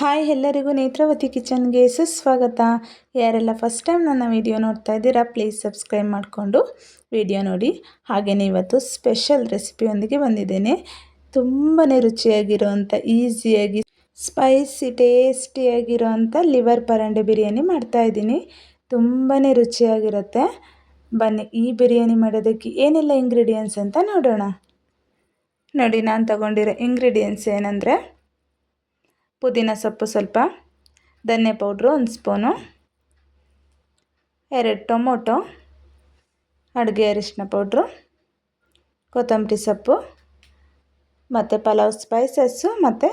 Hi ಎಲ್ಲರಿಗೂ ನೇತ್ರಾವತಿ ಕಿಚನ್ಗೆ ಸುಸ್ವಾಗತ. ಯಾರೆಲ್ಲ ಫಸ್ಟ್ ಟೈಮ್ ನನ್ನ ವಿಡಿಯೋ ನೋಡ್ತಾ ಇದ್ದೀರಾ ಪ್ಲೀಸ್ ಸಬ್ಸ್ಕ್ರೈಬ್ ಮಾಡಿಕೊಂಡು ವಿಡಿಯೋ ನೋಡಿ. ಹಾಗೆಯೇ ಇವತ್ತು ಸ್ಪೆಷಲ್ ರೆಸಿಪಿಯೊಂದಿಗೆ ಬಂದಿದ್ದೇನೆ. ತುಂಬಾ ರುಚಿಯಾಗಿರೋವಂಥ ಈಸಿಯಾಗಿ ಸ್ಪೈಸಿ ಟೇಸ್ಟಿಯಾಗಿರೋವಂಥ ಲಿವರ್ ಪರಂಡೆ ಬಿರಿಯಾನಿ ಮಾಡ್ತಾಯಿದ್ದೀನಿ. ತುಂಬಾ ರುಚಿಯಾಗಿರುತ್ತೆ. ಬನ್ನಿ ಈ ಬಿರಿಯಾನಿ ಮಾಡೋದಕ್ಕೆ ಏನೆಲ್ಲ ಇಂಗ್ರೀಡಿಯೆಂಟ್ಸ್ ಅಂತ ನೋಡೋಣ. ನೋಡಿ, ನಾನು ತಗೊಂಡಿರೋ ಇಂಗ್ರೀಡಿಯೆಂಟ್ಸ್ ಏನಂದರೆ ಪುದೀನ ಸೊಪ್ಪು ಸ್ವಲ್ಪ, ಧನ್ಯ ಪೌಡ್ರು 1 ಸ್ಪೂನು, 2 ಟೊಮೊಟೊ, ಅಡುಗೆ ಅರಿಶಿನ ಪೌಡ್ರು, ಕೊತ್ತಂಬರಿ ಸೊಪ್ಪು ಮತ್ತು ಪಲಾವ್ ಸ್ಪೈಸಸ್ಸು ಮತ್ತು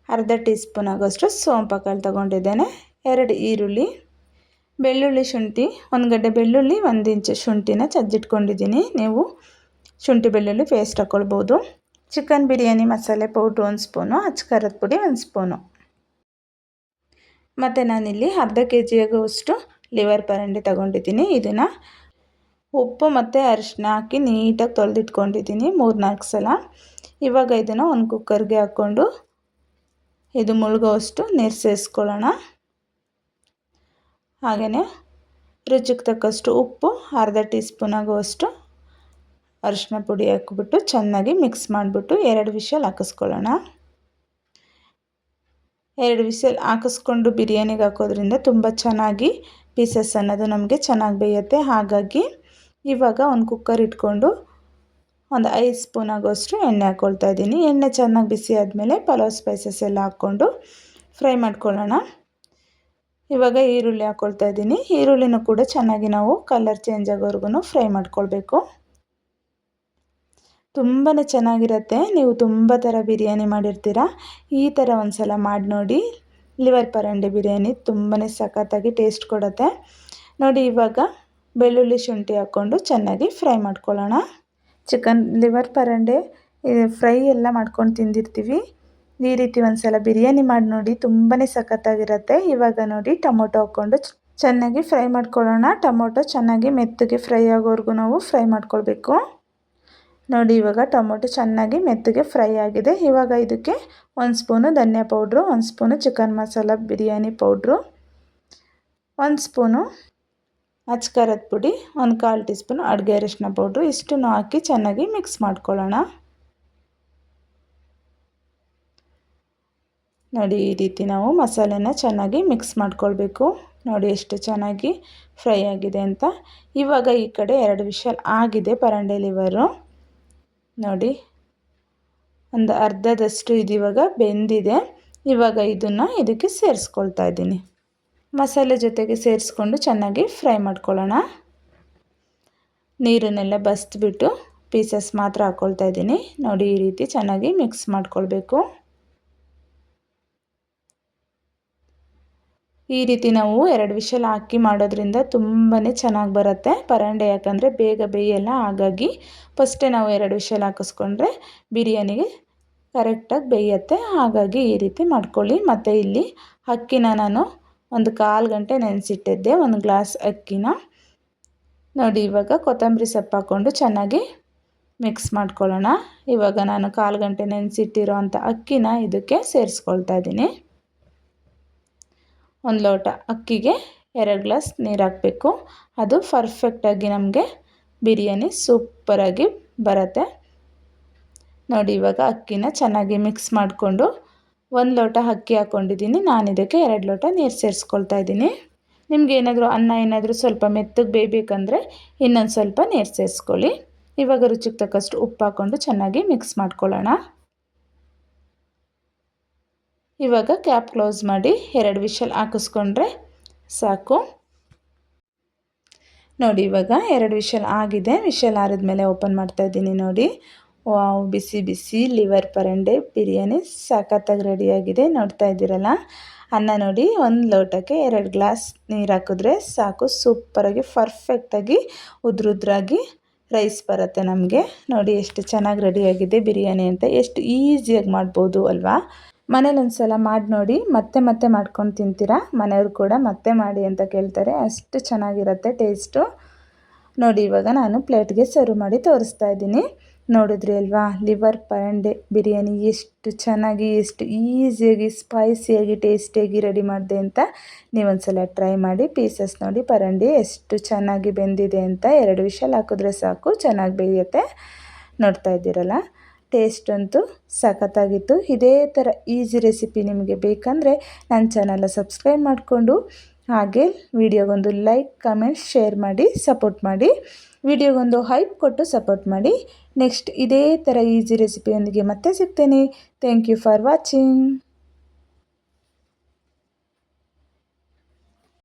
ಅರ್ಧ ಟೀ ಸ್ಪೂನ್ ಆಗೋಷ್ಟು ಸೋಂಪು ಕಾಳು ತಗೊಂಡಿದ್ದೇನೆ. 2 ಈರುಳ್ಳಿ, ಬೆಳ್ಳುಳ್ಳಿ ಶುಂಠಿ, 1 ಗಡ್ಡೆ ಬೆಳ್ಳುಳ್ಳಿ, 1 ಇಂಚು ಶುಂಠಿನ ಜಜ್ಜಿಟ್ಕೊಂಡಿದ್ದೀನಿ. ನೀವು ಶುಂಠಿ ಬೆಳ್ಳುಳ್ಳಿ ಪೇಸ್ಟ್ ಹಾಕ್ಕೊಳ್ಬೋದು. ಚಿಕನ್ ಬಿರಿಯಾನಿ ಮಸಾಲೆ ಪೌಡ್ರು 1 ಸ್ಪೂನು, ಅಚ್ಚ ಖಾರದ ಪುಡಿ 1 ಸ್ಪೂನು. ಮತ್ತು ನಾನಿಲ್ಲಿ ಅರ್ಧ kg ಆಗುವಷ್ಟು ಲಿವರ್ ಪರಂಡೆ ತಗೊಂಡಿದ್ದೀನಿ. ಇದನ್ನು ಉಪ್ಪು ಮತ್ತು ಅರಿಶಿನ ಹಾಕಿ ನೀಟಾಗಿ ತೊಳೆದಿಟ್ಕೊಂಡಿದ್ದೀನಿ 3-4 ಸಲ. ಇವಾಗ ಇದನ್ನು ಒಂದು ಕುಕ್ಕರ್ಗೆ ಹಾಕ್ಕೊಂಡು ಇದು ಮುಳುಗೋವಷ್ಟು ನೀರು ಸೇರಿಸ್ಕೊಳ್ಳೋಣ. ಹಾಗೆಯೇ ರುಚಿಗೆ ತಕ್ಕಷ್ಟು ಉಪ್ಪು, ಅರ್ಧ ಟೀ ಸ್ಪೂನ್ ಆಗುವಷ್ಟು ಅರಿಶಿನ ಪುಡಿ ಹಾಕಿಬಿಟ್ಟು ಚೆನ್ನಾಗಿ ಮಿಕ್ಸ್ ಮಾಡಿಬಿಟ್ಟು 2 ವಿಷಲ್ ಹಾಕಿಸ್ಕೊಳ್ಳೋಣ. 2 ವಿಷಲ್ ಹಾಕಿಸ್ಕೊಂಡು ಬಿರಿಯಾನಿಗೆ ಹಾಕೋದ್ರಿಂದ ತುಂಬ ಚೆನ್ನಾಗಿ ಪೀಸಸ್ ಅನ್ನೋದು ನಮಗೆ ಚೆನ್ನಾಗಿ ಬೇಯುತ್ತೆ. ಹಾಗಾಗಿ ಇವಾಗ ಒಂದು ಕುಕ್ಕರ್ ಇಟ್ಕೊಂಡು ಒಂದು 5 ಸ್ಪೂನ್ ಆಗೋಷ್ಟು ಎಣ್ಣೆ ಹಾಕ್ಕೊಳ್ತಾ ಇದ್ದೀನಿ. ಎಣ್ಣೆ ಚೆನ್ನಾಗಿ ಬಿಸಿ ಆದಮೇಲೆ ಪಲಾವ್ ಸ್ಪೈಸಸ್ ಎಲ್ಲ ಹಾಕ್ಕೊಂಡು ಫ್ರೈ ಮಾಡ್ಕೊಳ್ಳೋಣ. ಇವಾಗ ಈರುಳ್ಳಿ ಹಾಕ್ಕೊಳ್ತಾ ಇದ್ದೀನಿ. ಈರುಳ್ಳಿನೂ ಕೂಡ ಚೆನ್ನಾಗಿ ನಾವು ಕಲರ್ ಚೇಂಜ್ ಆಗೋವರೆಗೂ ಫ್ರೈ ಮಾಡ್ಕೊಳ್ಬೇಕು. ತುಂಬಾ ಚೆನ್ನಾಗಿರುತ್ತೆ. ನೀವು ತುಂಬ ಥರ ಬಿರಿಯಾನಿ ಮಾಡಿರ್ತೀರ, ಈ ಥರ ಒಂದು ಸಲ ಮಾಡಿ ನೋಡಿ. ಲಿವರ್ ಪರಂಡೆ ಬಿರಿಯಾನಿ ತುಂಬಾ ಸಖತ್ತಾಗಿ ಟೇಸ್ಟ್ ಕೊಡುತ್ತೆ ನೋಡಿ. ಇವಾಗ ಬೆಳ್ಳುಳ್ಳಿ ಶುಂಠಿ ಹಾಕ್ಕೊಂಡು ಚೆನ್ನಾಗಿ ಫ್ರೈ ಮಾಡ್ಕೊಳ್ಳೋಣ. ಚಿಕನ್ ಲಿವರ್ ಪರಂಡೆ ಫ್ರೈ ಎಲ್ಲ ಮಾಡ್ಕೊಂಡು ತಿಂದಿರ್ತೀವಿ. ಈ ರೀತಿ ಒಂದು ಸಲ ಬಿರಿಯಾನಿ ಮಾಡಿ ನೋಡಿ, ತುಂಬಾ ಸಖತ್ತಾಗಿರುತ್ತೆ. ಇವಾಗ ನೋಡಿ ಟೊಮೊಟೊ ಹಾಕ್ಕೊಂಡು ಚೆನ್ನಾಗಿ ಫ್ರೈ ಮಾಡ್ಕೊಳ್ಳೋಣ. ಟೊಮೊಟೊ ಚೆನ್ನಾಗಿ ಮೆತ್ತಗೆ ಫ್ರೈ ಆಗೋವರೆಗೂ ನಾವು ಫ್ರೈ ಮಾಡ್ಕೊಳ್ಬೇಕು ನೋಡಿ. ಇವಾಗ ಟೊಮೊಟೊ ಚೆನ್ನಾಗಿ ಮೆತ್ತಗೆ ಫ್ರೈ ಆಗಿದೆ. ಇವಾಗ ಇದಕ್ಕೆ 1 ಸ್ಪೂನು ಧನ್ಯ powder, 1 spoon chicken masala biryani powder, 1 spoon ಅಚ್ಚ ಖಾರದ ಪುಡಿ, 1/4 ಟೀ ಸ್ಪೂನು ಅಡುಗೆ ಅರಿಶಿನ ಪೌಡ್ರು, ಇಷ್ಟನ್ನು ಹಾಕಿ ಚೆನ್ನಾಗಿ ಮಿಕ್ಸ್ ಮಾಡ್ಕೊಳ್ಳೋಣ ನೋಡಿ. ಈ ರೀತಿ ನಾವು ಮಸಾಲೆನ ಚೆನ್ನಾಗಿ ಮಿಕ್ಸ್ ಮಾಡ್ಕೊಳ್ಬೇಕು ನೋಡಿ, ಎಷ್ಟು ಚೆನ್ನಾಗಿ ಫ್ರೈ ಆಗಿದೆ ಅಂತ. ಇವಾಗ ಈ ಕಡೆ 2 ವಿಷಲ್ ಆಗಿದೆ ಪರಂಡೆ ಲಿವರು ನೋಡಿ. ಒಂದು ಅರ್ಧದಷ್ಟು ಇದು ಇವಾಗ ಬೆಂದಿದೆ. ಇವಾಗ ಇದನ್ನು ಇದಕ್ಕೆ ಸೇರಿಸ್ಕೊಳ್ತಾ ಇದ್ದೀನಿ. ಮಸಾಲೆ ಜೊತೆಗೆ ಸೇರಿಸ್ಕೊಂಡು ಚೆನ್ನಾಗಿ ಫ್ರೈ ಮಾಡ್ಕೊಳ್ಳೋಣ. ನೀರನ್ನೆಲ್ಲ ಬಸಿದ್ಬಿಟ್ಟು ಪೀಸಸ್ ಮಾತ್ರ ಹಾಕ್ಕೊಳ್ತಾ ಇದ್ದೀನಿ ನೋಡಿ. ಈ ರೀತಿ ಚೆನ್ನಾಗಿ ಮಿಕ್ಸ್ ಮಾಡ್ಕೊಳ್ಬೇಕು. ಈ ರೀತಿ ನಾವು 2 ವಿಷಲ್ ಹಾಕಿ ಮಾಡೋದ್ರಿಂದ ತುಂಬಾ ಚೆನ್ನಾಗಿ ಬರುತ್ತೆ ಪರಂಡೆ. ಯಾಕಂದರೆ ಬೇಗ ಬೇಯಲ್ಲ. ಹಾಗಾಗಿ ಫಸ್ಟೇ ನಾವು 2 ವಿಷಲ್ ಹಾಕಿಸ್ಕೊಂಡ್ರೆ ಬಿರಿಯಾನಿಗೆ ಕರೆಕ್ಟಾಗಿ ಬೇಯುತ್ತೆ. ಹಾಗಾಗಿ ಈ ರೀತಿ ಮಾಡ್ಕೊಳ್ಳಿ. ಮತ್ತು ಇಲ್ಲಿ ಅಕ್ಕಿನ ನಾನು ಒಂದು 1/4 ಗಂಟೆ ನೆನೆಸಿಟ್ಟಿದ್ದೆ, 1 ಗ್ಲಾಸ್ ಅಕ್ಕಿನ ನೋಡಿ. ಇವಾಗ ಕೊತ್ತಂಬರಿ ಸೊಪ್ಪು ಹಾಕ್ಕೊಂಡು ಚೆನ್ನಾಗಿ ಮಿಕ್ಸ್ ಮಾಡ್ಕೊಳ್ಳೋಣ. ಇವಾಗ ನಾನು 1/4 ಗಂಟೆ ನೆನೆಸಿಟ್ಟಿರೋ ಅಂಥ ಅಕ್ಕಿನ ಇದಕ್ಕೆ ಸೇರಿಸ್ಕೊಳ್ತಾ ಇದ್ದೀನಿ. 1 ಲೋಟ ಅಕ್ಕಿಗೆ 2 ಗ್ಲಾಸ್ ನೀರು ಹಾಕಬೇಕು. ಅದು ಪರ್ಫೆಕ್ಟಾಗಿ ನಮಗೆ ಬಿರಿಯಾನಿ ಸೂಪರಾಗಿ ಬರುತ್ತೆ ನೋಡಿ. ಇವಾಗ ಅಕ್ಕಿನ ಚೆನ್ನಾಗಿ ಮಿಕ್ಸ್ ಮಾಡಿಕೊಂಡು 1 ಲೋಟ ಅಕ್ಕಿ ಹಾಕ್ಕೊಂಡಿದ್ದೀನಿ. ನಾನು ಇದಕ್ಕೆ 2 ಲೋಟ ನೀರು ಸೇರಿಸ್ಕೊಳ್ತಾ ಇದ್ದೀನಿ. ನಿಮ್ಗೆ ಏನಾದರೂ ಸ್ವಲ್ಪ ಮೆತ್ತಗೆ ಬೇಯಬೇಕಂದ್ರೆ ಇನ್ನೊಂದು ಸ್ವಲ್ಪ ನೀರು ಸೇರಿಸ್ಕೊಳ್ಳಿ. ಇವಾಗ ರುಚಿಗೆ ತಕ್ಕಷ್ಟು ಉಪ್ಪು ಹಾಕ್ಕೊಂಡು ಚೆನ್ನಾಗಿ ಮಿಕ್ಸ್ ಮಾಡ್ಕೊಳ್ಳೋಣ. ಇವಾಗ ಕ್ಯಾಪ್ ಕ್ಲೋಸ್ ಮಾಡಿ 2 ವಿಷಲ್ ಹಾಕಿಸ್ಕೊಂಡ್ರೆ ಸಾಕು ನೋಡಿ. ಇವಾಗ 2 ವಿಷಲ್ ಆಗಿದೆ. ವಿಷಲ್ ಆರಿದ್ಮೇಲೆ ಓಪನ್ ಮಾಡ್ತಾ ಇದ್ದೀನಿ ನೋಡಿ. ವಾವ್, ಬಿಸಿ ಬಿಸಿ ಲಿವರ್ ಪರಂಡೆ ಬಿರಿಯಾನಿ ಸಖತ್ತಾಗಿ ರೆಡಿಯಾಗಿದೆ. ನೋಡ್ತಾ ಇದ್ದೀರಲ್ಲ. ಅನ್ನ ನೋಡಿ, 1 ಲೋಟಕ್ಕೆ 2 ಗ್ಲಾಸ್ ನೀರು ಹಾಕಿದ್ರೆ ಸಾಕು. ಸೂಪರಾಗಿ ಪರ್ಫೆಕ್ಟಾಗಿ ಉದ್ರುದ್ರಾಗಿ ರೈಸ್ ಬರುತ್ತೆ ನಮಗೆ ನೋಡಿ. ಎಷ್ಟು ಚೆನ್ನಾಗಿ ರೆಡಿಯಾಗಿದೆ ಬಿರಿಯಾನಿ ಅಂತ. ಎಷ್ಟು ಈಸಿಯಾಗಿ ಮಾಡ್ಬೋದು ಅಲ್ವಾ. ಮನೇಲಿ ಒಂದು ಸಲ ಮಾಡಿ ನೋಡಿ, ಮತ್ತೆ ಮತ್ತೆ ಮಾಡ್ಕೊಂಡು ತಿಂತೀರಾ. ಮನೆಯವರು ಕೂಡ ಮತ್ತೆ ಮಾಡಿ ಅಂತ ಕೇಳ್ತಾರೆ. ಅಷ್ಟು ಚೆನ್ನಾಗಿರುತ್ತೆ ಟೇಸ್ಟು ನೋಡಿ. ಇವಾಗ ನಾನು ಪ್ಲೇಟ್ಗೆ ಸರ್ವ್ ಮಾಡಿ ತೋರಿಸ್ತಾ ಇದ್ದೀನಿ. ನೋಡಿದ್ರಿ ಅಲ್ವಾ, ಲಿವರ್ ಪರಂಡೆ ಬಿರಿಯಾನಿ ಎಷ್ಟು ಚೆನ್ನಾಗಿ ಎಷ್ಟು ಈಸಿಯಾಗಿ ಸ್ಪೈಸಿಯಾಗಿ ಟೇಸ್ಟಿಯಾಗಿ ರೆಡಿ ಮಾಡಿದೆ ಅಂತ ನೀವೊಂದ್ಸಲ ಟ್ರೈ ಮಾಡಿ. ಪೀಸಸ್ ನೋಡಿ ಪರಂಡಿ ಎಷ್ಟು ಚೆನ್ನಾಗಿ ಬೆಂದಿದೆ ಅಂತ. 2 ವಿಷಲ್ ಹಾಕಿದ್ರೆ ಸಾಕು, ಚೆನ್ನಾಗಿ ಬೇಯುತ್ತೆ. ನೋಡ್ತಾ ಇದ್ದೀರಲ್ಲ, ಟೇಸ್ಟ್ ಅಂತೂ ಸಖತ್ತಾಗಿತ್ತು. ಇದೇ ಥರ ಈಸಿ ರೆಸಿಪಿ ನಿಮಗೆ ಬೇಕಂದರೆ ನನ್ನ ಚಾನಲ್ನ ಸಬ್ಸ್ಕ್ರೈಬ್ ಮಾಡಿಕೊಂಡು ಹಾಗೆ ವಿಡಿಯೋಗೊಂದು ಲೈಕ್ ಕಮೆಂಟ್ ಶೇರ್ ಮಾಡಿ ಸಪೋರ್ಟ್ ಮಾಡಿ. ವಿಡಿಯೋಗೊಂದು ಹೈಪ್ ಕೊಟ್ಟು ಸಪೋರ್ಟ್ ಮಾಡಿ. ನೆಕ್ಸ್ಟ್ ಇದೇ ಥರ ಈಸಿ ರೆಸಿಪಿಯೊಂದಿಗೆ ಮತ್ತೆ ಸಿಗ್ತೇನೆ. Thank you for watching.